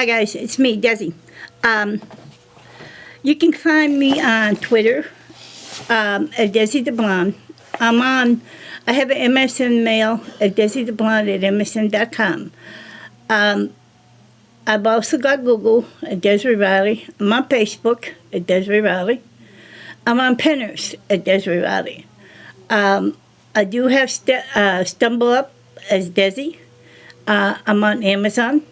Hi guys, it's me, Desi. Um, you can find me on Twitter at Desi the Blonde. I have an MSN mail at DesiTheBlonde at MSN.com. I've also got Google at Desiree Riley. I'm on Facebook at Desiree Riley. I'm on Pinterest at Desiree Riley. I do have Stumble Up as Desi. I'm on Amazon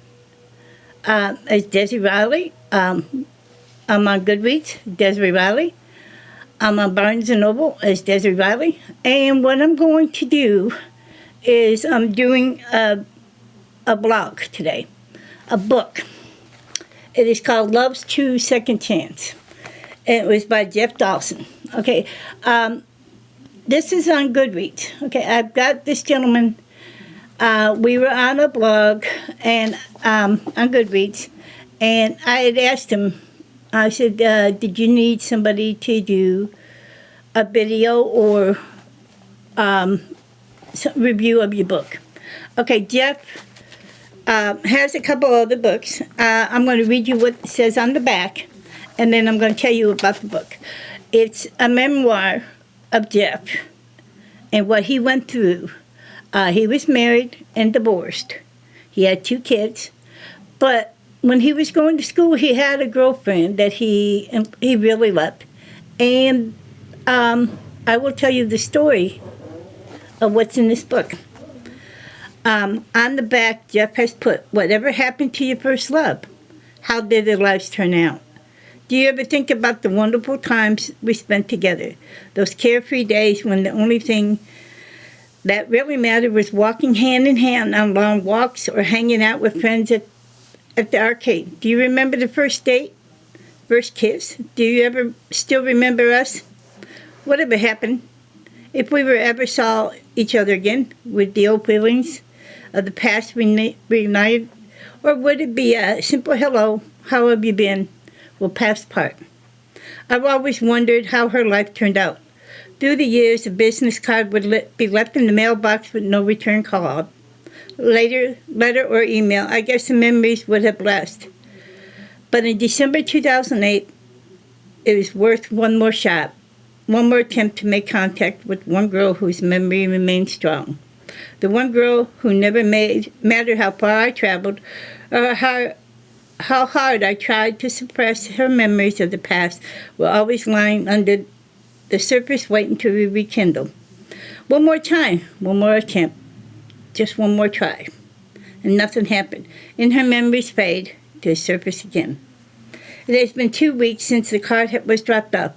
as Desi Riley. I'm on Goodreads, Desiree Riley. I'm on Barnes & Noble as Desiree Riley. And what I'm going to do is I'm doing a blog today, a book. It is called Love's True Second Chance. And it was by Jeff Dawson. Okay, this is on Goodreads. Okay, I've got this gentleman. We were on a blog and on Goodreads, and I had asked him. I said, "Did you need somebody to do a video or review of your book?" Okay, Jeff has a couple other books. I'm going to read you what it says on the back, and then I'm going to tell you about the book. It's a memoir of Jeff and what he went through. He was married and divorced. He had 2 kids. But when he was going to school, he had a girlfriend that he really loved. And I will tell you the story of what's in this book. On the back, Jeff has put, "Whatever happened to your first love? How did their lives turn out? Do you ever think about the wonderful times we spent together? Those carefree days when the only thing that really mattered was walking hand in hand on long walks or hanging out with friends at the arcade. Do you remember the first date? First kiss? Do you ever still remember us? Whatever happened? If we ever saw each other again, would the old feelings of the past reunited? Or would it be a simple hello, how have you been? We'll pass apart." I've always wondered how her life turned out. Through the years, a business card would be left in the mailbox with no return call. Letter or email, I guess the memories would have lasted. But in December 2008, it was worth one more shot, one more attempt to make contact with one girl whose memory remained strong. The one girl who never mattered how far I traveled or how hard I tried to suppress her memories of the past, were always lying under the surface waiting to be rekindled. One more time, one more attempt, just one more try. And nothing happened. And her memories fade to surface again. It has been 2 weeks since the card was dropped off.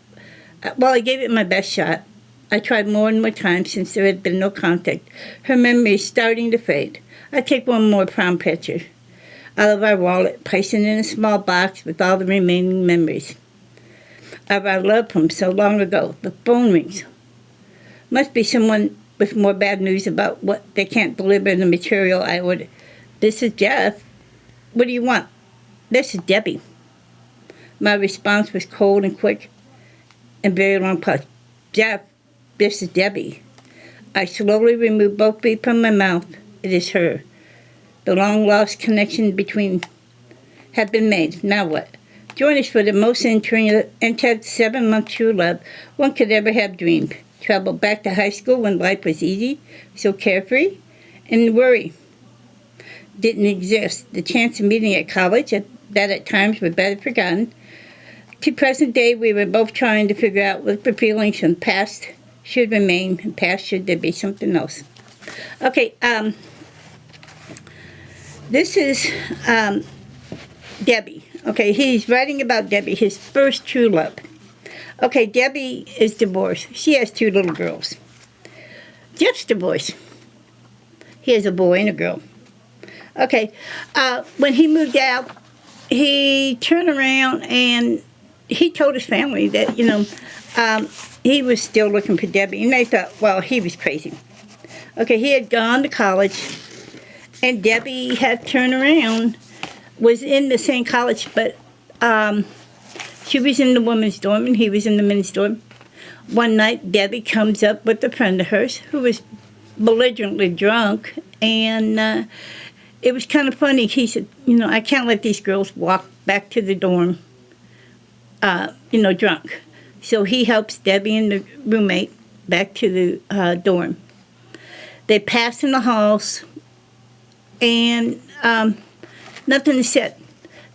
While I gave it my best shot, I tried more and more times since there had been no contact. Her memory is starting to fade. I take one more prom picture out of our wallet, placing it in a small box with all the remaining memories of our love from so long ago. The phone rings. Must be someone with more bad news about what they can't deliver in the material I ordered. "This is Jeff. What do you want?" "This is Debbie." My response was cold and quick and very long pause. "Jeff, this is Debbie." I slowly removed both feet from my mouth. It is her. The long-lost connection between had been made. Now what? Join us for the most intense 7-month true love one could ever have dreamed. Travel back to high school when life was easy, so carefree, and worry didn't exist. The chance of meeting at college that at times were better forgotten. To present day, we were both trying to figure out what the feelings from past should remain, and past should there be something else. Okay, this is Debbie. Okay, he's writing about Debbie, his first true love. Okay, Debbie is divorced. She has 2 little girls. Jeff's divorced. He has a boy and a girl. Okay, when he moved out, he turned around and he told his family that, he was still looking for Debbie. And they thought, well, he was crazy. Okay, he had gone to college, and Debbie had turned around, was in the same college, but she was in the women's dorm and he was in the men's dorm. One night, Debbie comes up with a friend of hers who was belligerently drunk, and it was kind of funny. He said, I can't let these girls walk back to the dorm, drunk. So he helps Debbie and the roommate back to the dorm. They pass in the halls, and nothing is said.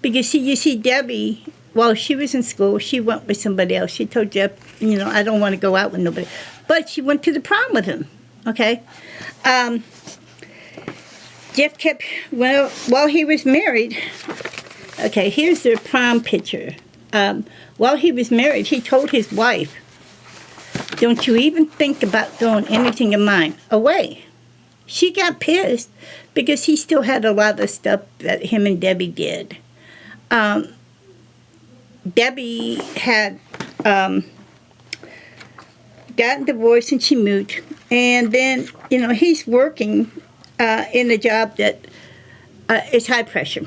Because you see, Debbie, while she was in school, she went with somebody else. She told Jeff, I don't want to go out with nobody. But she went to the prom with him, okay? Jeff kept, while he was married, okay, here's their prom picture. While he was married, he told his wife, don't you even think about throwing anything of mine away. She got pissed because he still had a lot of stuff that him and Debbie did. Debbie had gotten divorced and she moved. And then, he's working in a job that is high pressure.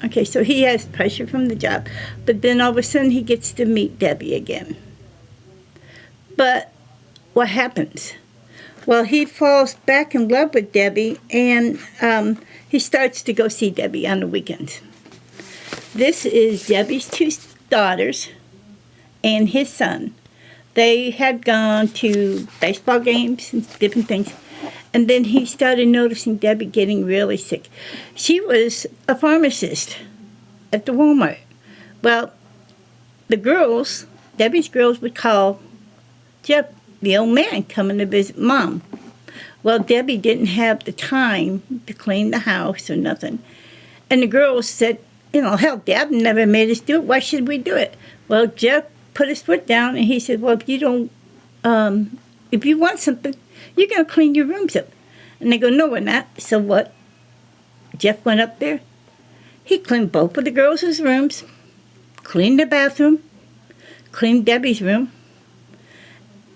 Okay, so he has pressure from the job. But then all of a sudden he gets to meet Debbie again. But what happens? Well, he falls back in love with Debbie, and he starts to go see Debbie on the weekends. This is Debbie's two daughters and his son. They had gone to baseball games and different things. And then he started noticing Debbie getting really sick. She was a pharmacist at the Walmart. Well, the girls, Debbie's girls, would call Jeff, the old man, coming to visit Mom. Well, Debbie didn't have the time to clean the house or nothing. And the girls said, hell, Dad never made us do it. Why should we do it? Well, Jeff put his foot down and he said, well, if you want something, you're going to clean your rooms up. And they go, no, we're not. So what? Jeff went up there. He cleaned both of the girls' rooms, cleaned the bathroom, cleaned Debbie's room.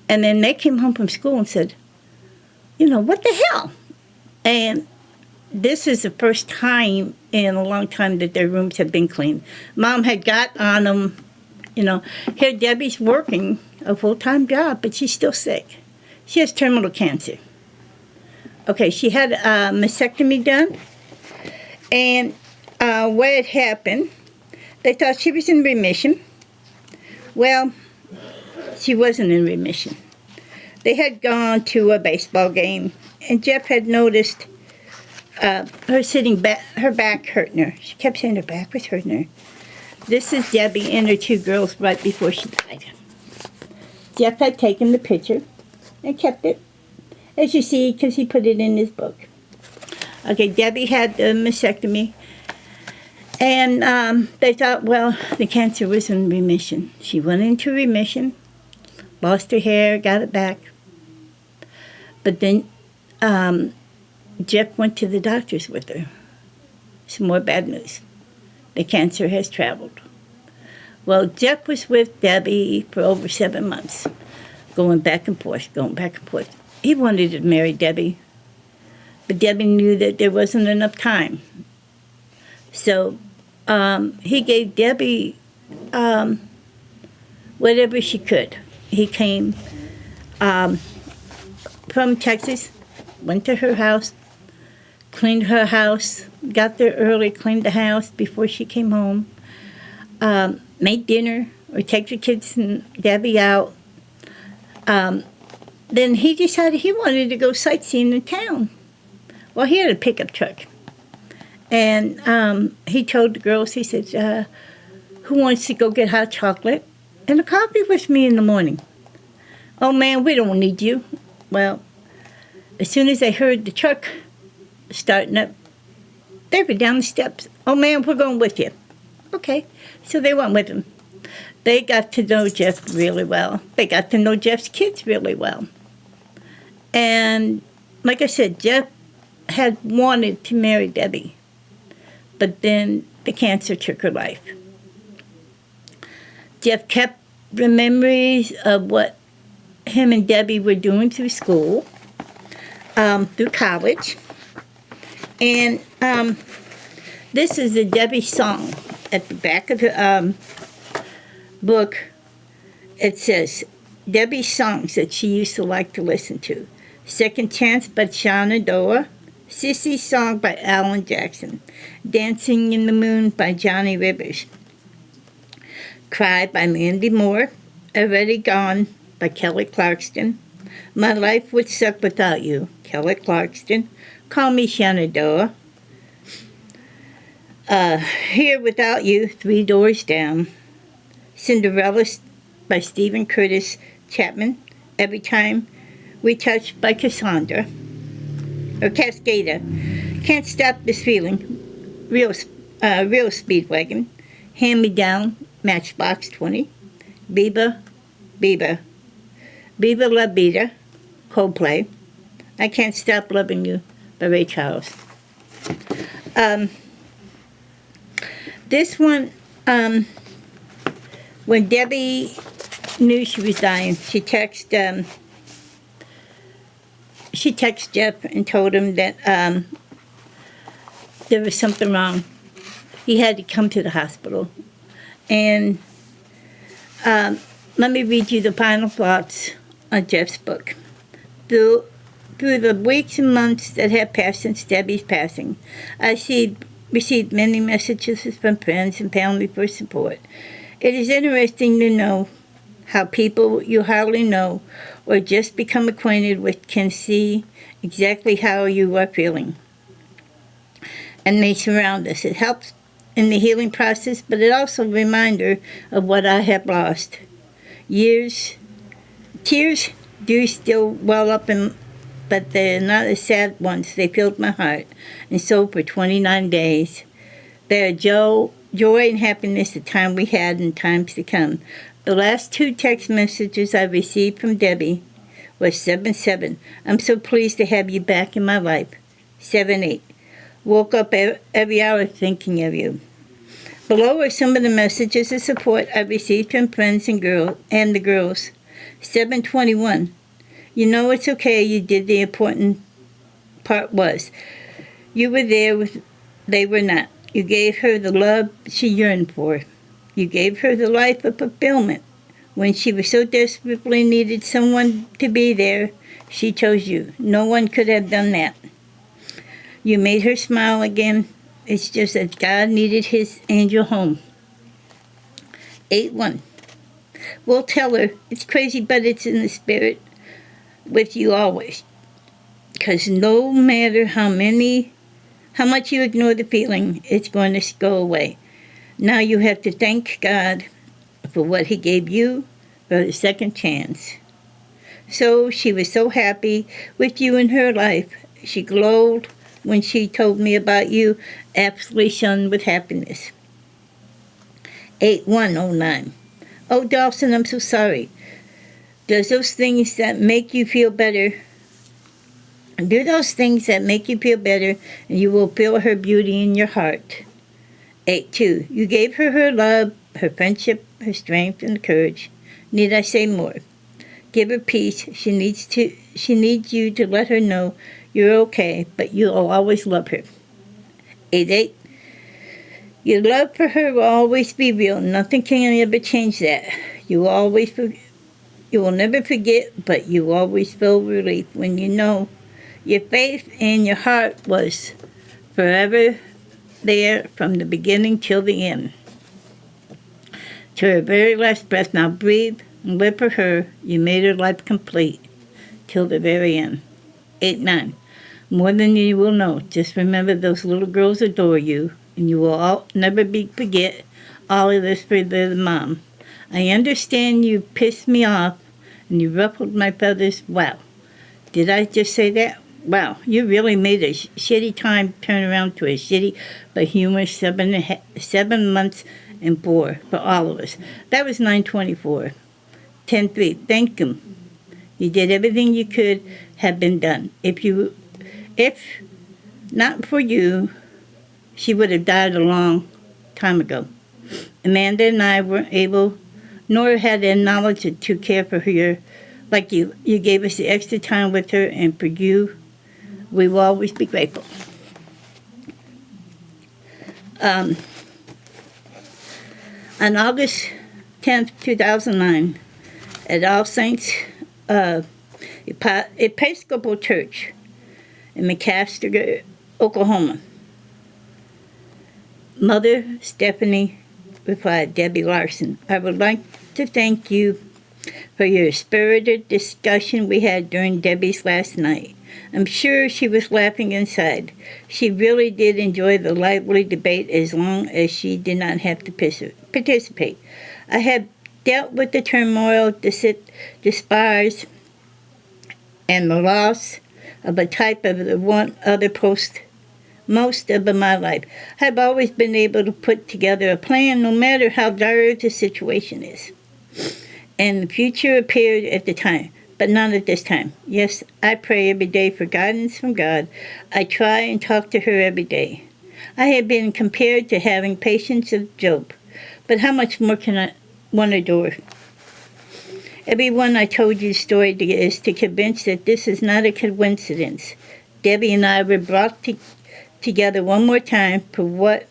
And then they came home from school and said, what the hell? And this is the first time in a long time that their rooms have been cleaned. Mom had got on them, Here Debbie's working a full-time job, but she's still sick. She has terminal cancer. Okay, she had a mastectomy done. And what had happened, they thought she was in remission. Well, she wasn't in remission. They had gone to a baseball game, and Jeff had noticed her sitting back, her back hurting her. She kept saying her back was hurting her. This is Debbie and her two girls right before she died. Jeff had taken the picture and kept it, as you see, because he put it in his book. Okay, Debbie had the mastectomy, and they thought, well, the cancer was in remission. She went into remission, lost her hair, got it back. But then Jeff went to the doctors with her. Some more bad news. The cancer has traveled. Well, Jeff was with Debbie for over 7 months, going back and forth, going back and forth. He wanted to marry Debbie, but Debbie knew that there wasn't enough time. So he gave Debbie whatever she could. He came from Texas, went to her house, cleaned her house, got there early, cleaned the house before she came home, made dinner or take the kids and Debbie out. Then he decided he wanted to go sightseeing in town. Well, he had a pickup truck. And he told the girls, he said, who wants to go get hot chocolate and a coffee with me in the morning? Oh, man, we don't need you. Well, as soon as they heard the truck starting up, they were down the steps. Oh, man, we're going with you. Okay. So they went with him. They got to know Jeff really well. They got to know Jeff's kids really well. And like I said, Jeff had wanted to marry Debbie, but then the cancer took her life. Jeff kept the memories of what him and Debbie were doing through school, through college. And this is the Debbie song. At the back of the book, it says, Debbie's songs that she used to like to listen to. Second Chance by Shannon Doa, Sissy's Song by Alan Jackson. Dancing in the Moon by Johnny Rivers. Cry by Mandy Moore. Already Gone by Kelly Clarkson. My Life Would Suck Without You, Kelly Clarkson. Call Me Shenandoah. Here Without You, Three Doors Down. Cinderella by Stephen Curtis Chapman. Every Time We Touch by Cassandra. Or Cascada. Can't Stop This Feeling. Real Speedwagon. Hand Me Down, Matchbox 20. Biba La Vida, Coldplay. I Can't Stop Loving You by Ray Charles. This one, when Debbie knew she was dying, she texted Jeff and told him that there was something wrong. He had to come to the hospital. And let me read you the final thoughts on Jeff's book. Through the weeks and months that have passed since Debbie's passing, I received many messages from friends and family for support. It is interesting to know how people you hardly know or just become acquainted with can see exactly how you are feeling. And they surround us. It helps in the healing process, but it's also a reminder of what I have lost. Tears do still well up, but they're not as sad ones. They filled my heart, and so for 29 days. They are joy and happiness, the time we had and times to come. The last 2 text messages I received from Debbie was 7-7. I'm so pleased to have you back in my life. 7-8. Woke up every hour thinking of you. Below are some of the messages of support I received from friends and the girls. 7:21. You know it's okay. You did the important part was. You were there. They were not. You gave her the love she yearned for. You gave her the life of fulfillment. When she was so desperately needed someone to be there, she chose you. No one could have done that. You made her smile again. It's just that God needed his angel home. 8:1. We'll tell her. It's crazy, but it's in the spirit with you always. Because no matter how much you ignore the feeling, it's going to go away. Now you have to thank God for what he gave you for the second chance. So she was so happy with you in her life. She glowed when she told me about you, absolutely shone with happiness. 8:109. Oh, Dawson, I'm so sorry. Does those things that make you feel better, and you will feel her beauty in your heart. 8:2. You gave her love, her friendship, her strength, and courage. Need I say more? Give her peace. She needs you to let her know you're okay, but you'll always love her. 8:8. Your love for her will always be real. Nothing can ever change that. You will never forget, but you always feel relief when you know your faith and your heart was forever there from the beginning till the end. To her very last breath, now breathe and live for her. You made her life complete till the very end. 8:9. More than you will know. Just remember those little girls adore you, and you will never forget all of this for their mom. I understand you pissed me off and you ruffled my feathers. Wow. Did I just say that? Wow, you really made a shitty time turn around to a shitty but humorous 7 months and 4 for all of us. That was 9/24. 10:3. Thank him. You did everything you could have been done. If not for you, she would have died a long time ago. Amanda and I weren't able, nor had the knowledge to care for her like you. You gave us the extra time with her, and for you, we will always be grateful. On August 10th, 2009, at All Saints Episcopal Church in McCaster, Oklahoma. Mother Stephanie replied, Debbie Larson, I would like to thank you for your spirited discussion we had during Debbie's last night. I'm sure she was laughing inside. She really did enjoy the lively debate as long as she did not have to participate. I have dealt with the turmoil, despise, and the loss of a type of the one other post most of my life. I've always been able to put together a plan no matter how dire the situation is. And the future appeared at the time, but not at this time. Yes, I pray every day for guidance from God. I try and talk to her every day. I have been compared to having patience of Job, but how much more can one endure? Everyone I told you the story to is to convince that this is not a coincidence. Debbie and I were brought together one more time for what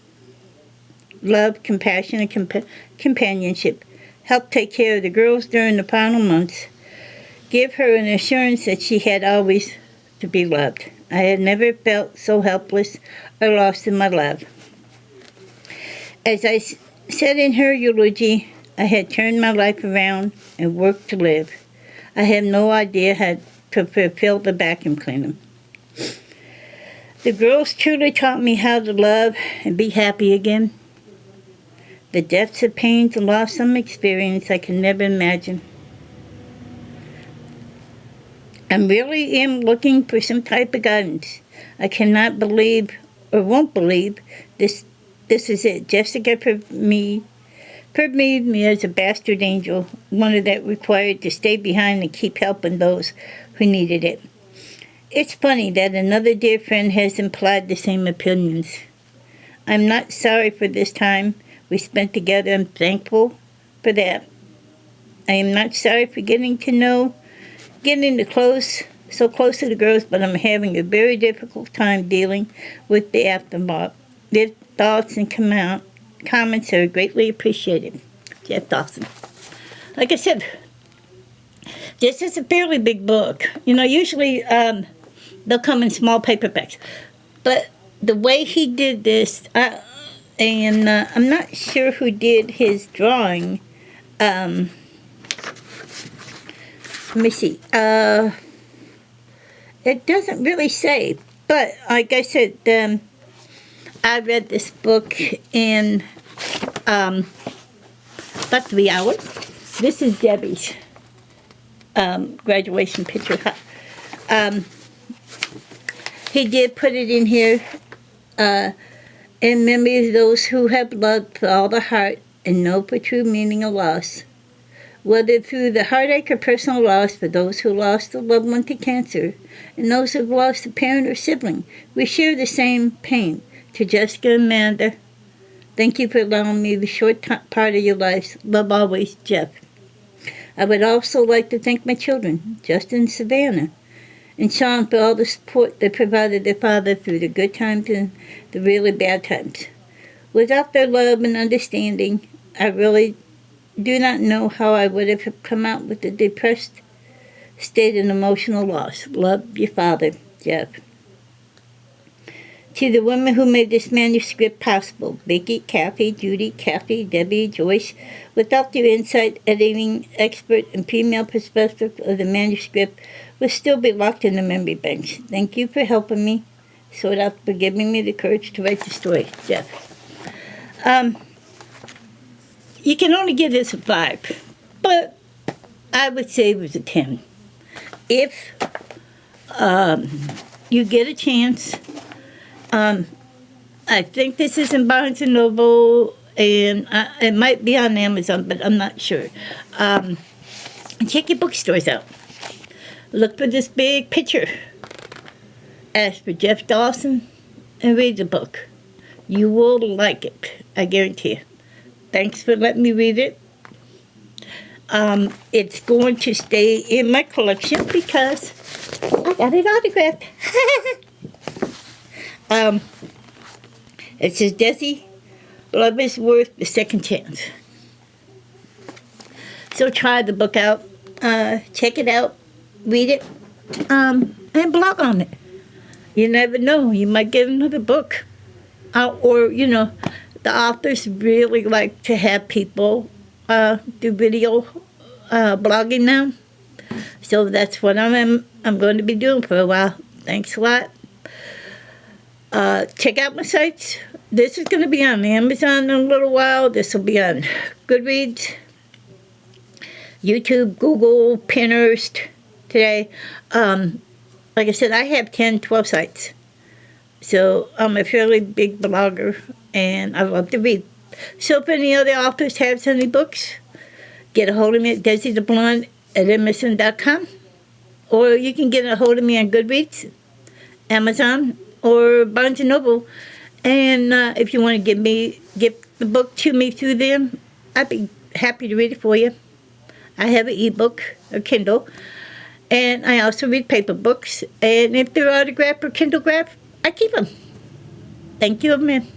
love, compassion, and companionship. Help take care of the girls during the final months. Give her an assurance that she had always to be loved. I had never felt so helpless or lost in my love. As I said in her eulogy, I had turned my life around and worked to live. I have no idea how to fulfill the vacuum cleaner. The girls truly taught me how to love and be happy again. The depths of pain and loss some experience I can never imagine. I really am looking for some type of guidance. I cannot believe or won't believe this is it. Jessica permitted me as a bastard angel, one that required to stay behind and keep helping those who needed it. It's funny that another dear friend has implied the same opinions. I'm not sorry for this time we spent together. I'm thankful for that. I am not sorry for getting so close to the girls, but I'm having a very difficult time dealing with the aftermath. Their thoughts and comments are greatly appreciated. Jeff Dawson. Like I said, this is a fairly big book. Usually they'll come in small paperbacks. But the way he did this, and I'm not sure who did his drawing. Let me see. It doesn't really say. But like I said, I read this book in about 3 hours. This is Debbie's graduation picture. He did put it in here in memory of those who have loved with all the heart and know the true meaning of loss. Whether through the heartache or personal loss for those who lost a loved one to cancer and those who have lost a parent or sibling, we share the same pain. To Jessica and Amanda, thank you for allowing me the short part of your lives. Love always, Jeff. I would also like to thank my children, Justin and Savannah, and Sean, for all the support they provided their father through the good times and the really bad times. Without their love and understanding, I really do not know how I would have come out with the depressed state and emotional loss. Love, your father, Jeff. To the women who made this manuscript possible, Vicki, Kathy, Judy, Kathy, Debbie, Joyce, without their insight, editing, expert, and female perspective of the manuscript would still be locked in the memory banks. Thank you for helping me sort out, for giving me the courage to write the story, Jeff. You can only give this a 5, but I would say it was a 10. If you get a chance, I think this is in Barnes & Noble, and it might be on Amazon, but I'm not sure. Check your bookstores out. Look for this big picture. Ask for Jeff Dawson and read the book. You will like it, I guarantee you. Thanks for letting me read it. It's going to stay in my collection because I got it autographed. It says, Desi, love is worth the second chance. So try the book out. Check it out. Read it. And blog on it. You never know. You might get another book. Or, the authors really like to have people do video blogging now. So that's what I'm going to be doing for a while. Thanks a lot. Check out my sites. This is going to be on Amazon in a little while. This will be on Goodreads, YouTube, Google, Pinterest today. Like I said, I have 10, 12 sites. So I'm a fairly big blogger, and I love to read. So if any other authors have any books, get a hold of me at DesiTheBlonde@MSN.com. Or you can get a hold of me on Goodreads, Amazon, or Barnes & Noble. And if you want to get the book to me through them, I'd be happy to read it for you. I have an ebook, a Kindle, and I also read paper books. And if they're autographed or Kindle graphed, I keep them. Thank you, man.